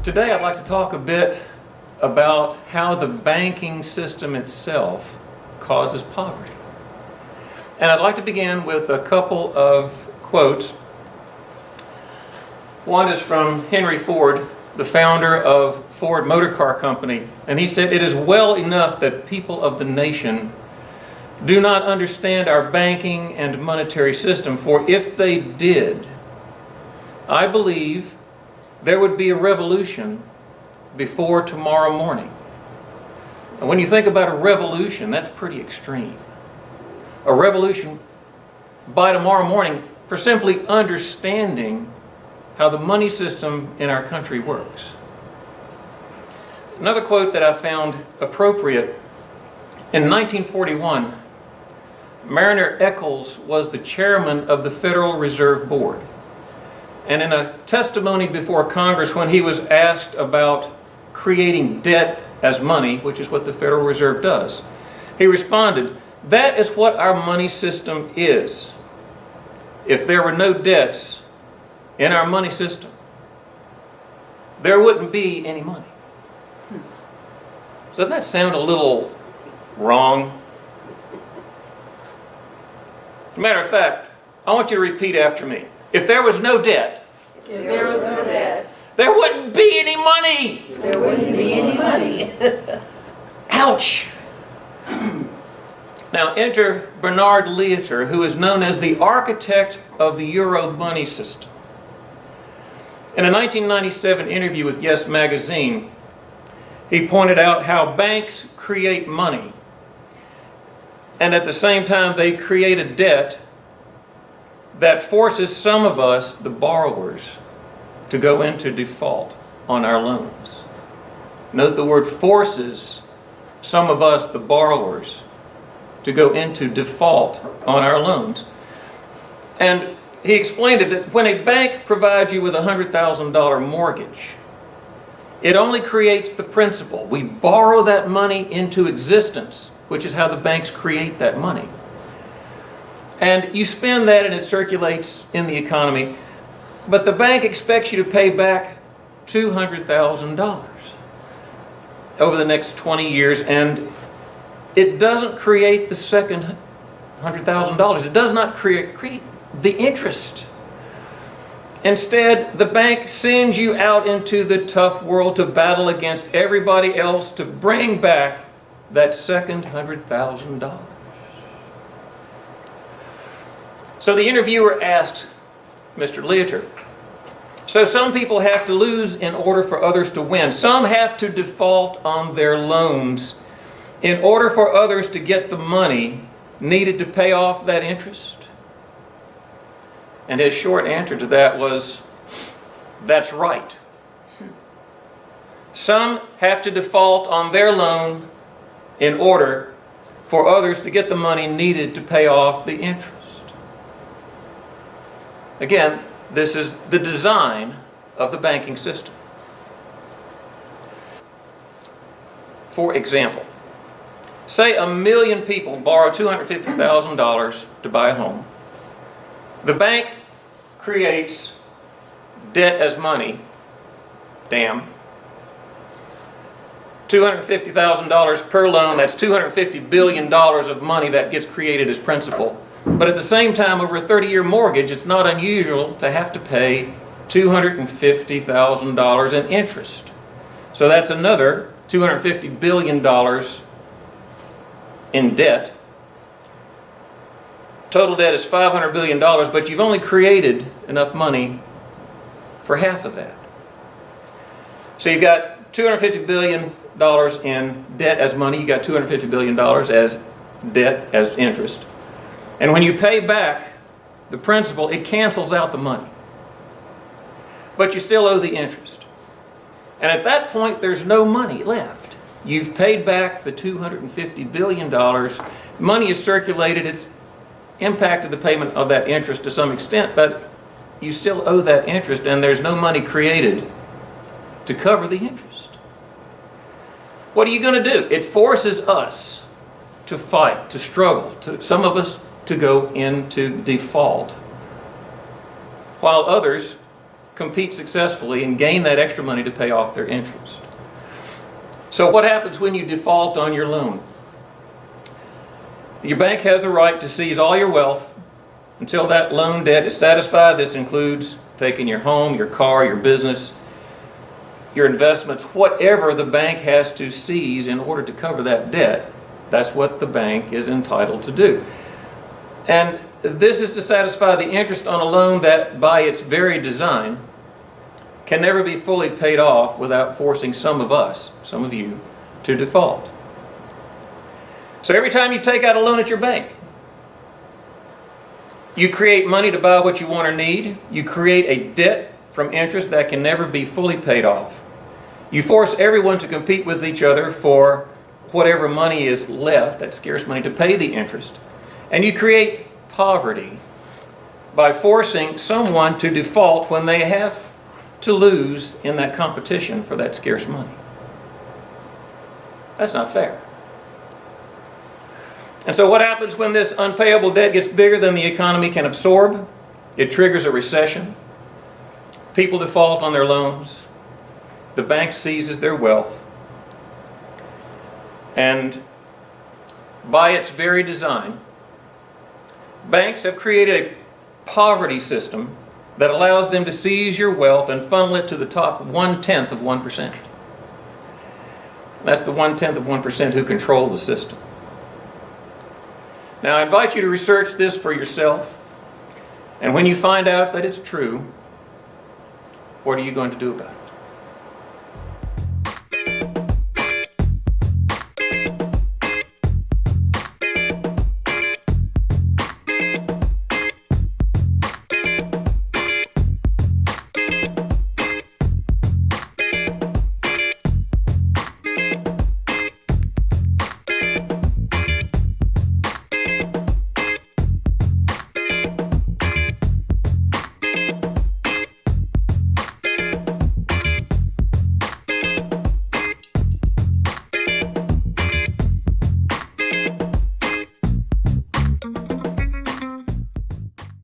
Today I'd like to talk a bit about how the banking system itself causes poverty. And I'd like to begin with a couple of quotes. One is from Henry Ford, the founder of Ford Motor Car Company, and he said, "It is well enough that people of the nation do not understand our banking and monetary system, for if they did, I believe there would be a revolution before tomorrow morning." And when you think about a revolution, that's pretty extreme. A revolution by tomorrow morning for simply understanding how the money system in our country works. Another quote that I found appropriate: in 1941, Mariner Eccles was the chairman of the Federal Reserve Board. And in a testimony before Congress, when he was asked about creating debt as money, which is what the Federal Reserve does, he responded, "That is what our money system is. If there were no debts in our money system, there wouldn't be any money." Doesn't that sound a little wrong? As a matter of fact, I want you to repeat after me. If there was no debt, there wouldn't be any money. There wouldn't be any money. Ouch! Now enter Bernard Lietaer, who is known as the architect of the Euro money system. In a 1997 interview with Yes Magazine, he pointed out how banks create money, and at the same time they create a debt that forces some of us, the borrowers, to go into default on our loans. Note the word forces some of us, the borrowers, to go into default on our loans. And he explained it that when a bank provides you with a $100,000 mortgage, it only creates the principal. We borrow that money into existence, which is how the banks create that money. And you spend that and it circulates in the economy. But the bank expects you to pay back $200,000 over the next 20 years, and it doesn't create the second $100,000. It does not create the interest. Instead, the bank sends you out into the tough world to battle against everybody else to bring back that second $100,000. So the interviewer asked Mr. Lietaer, "So some people have to lose in order for others to win. Some have to default on their loans in order for others to get the money needed to pay off that interest?" And his short answer to that was, "That's right. Some have to default on their loan in order for others to get the money needed to pay off the interest." Again, this is the design of the banking system. For example, say 1 million people borrow $250,000 to buy a home. The bank creates debt as money, $250,000 per loan, that's $250 billion of money that gets created as principal. But at the same time, over a 30-year mortgage, it's not unusual to have to pay $250,000 in interest. So that's another $250 billion in debt. Total debt is $500 billion, but you've only created enough money for half of that. So you've got $250 billion in debt as money, you've got $250 billion as debt as interest. And when you pay back the principal, it cancels out the money. But you still owe the interest. And at that point, there's no money left. You've paid back the $250 billion. Money is circulated. It's impacted the payment of that interest to some extent, but you still owe that interest, and there's no money created to cover the interest. What are you going to do? It forces us to fight, to struggle, some of us to go into default, while others compete successfully and gain that extra money to pay off their interest. So what happens when you default on your loan? Your bank has the right to seize all your wealth until that loan debt is satisfied. This includes taking your home, your car, your business, your investments, whatever the bank has to seize in order to cover that debt. That's what the bank is entitled to do. And this is to satisfy the interest on a loan that, by its very design, can never be fully paid off without forcing some of us, some of you, to default. So every time you take out a loan at your bank, you create money to buy what you want or need. You create a debt from interest that can never be fully paid off. You force everyone to compete with each other for whatever money is left, that scarce money, to pay the interest. And you create poverty by forcing someone to default when they have to lose in that competition for that scarce money. That's not fair. And so what happens when this unpayable debt gets bigger than the economy can absorb? It triggers a recession. People default on their loans. The bank seizes their wealth. And by its very design, banks have created a poverty system that allows them to seize your wealth and funnel it to the top 1/10 of 1%. That's the 1/10 of 1% who control the system. Now, I invite you to research this for yourself. And when you find out that it's true, what are you going to do about it?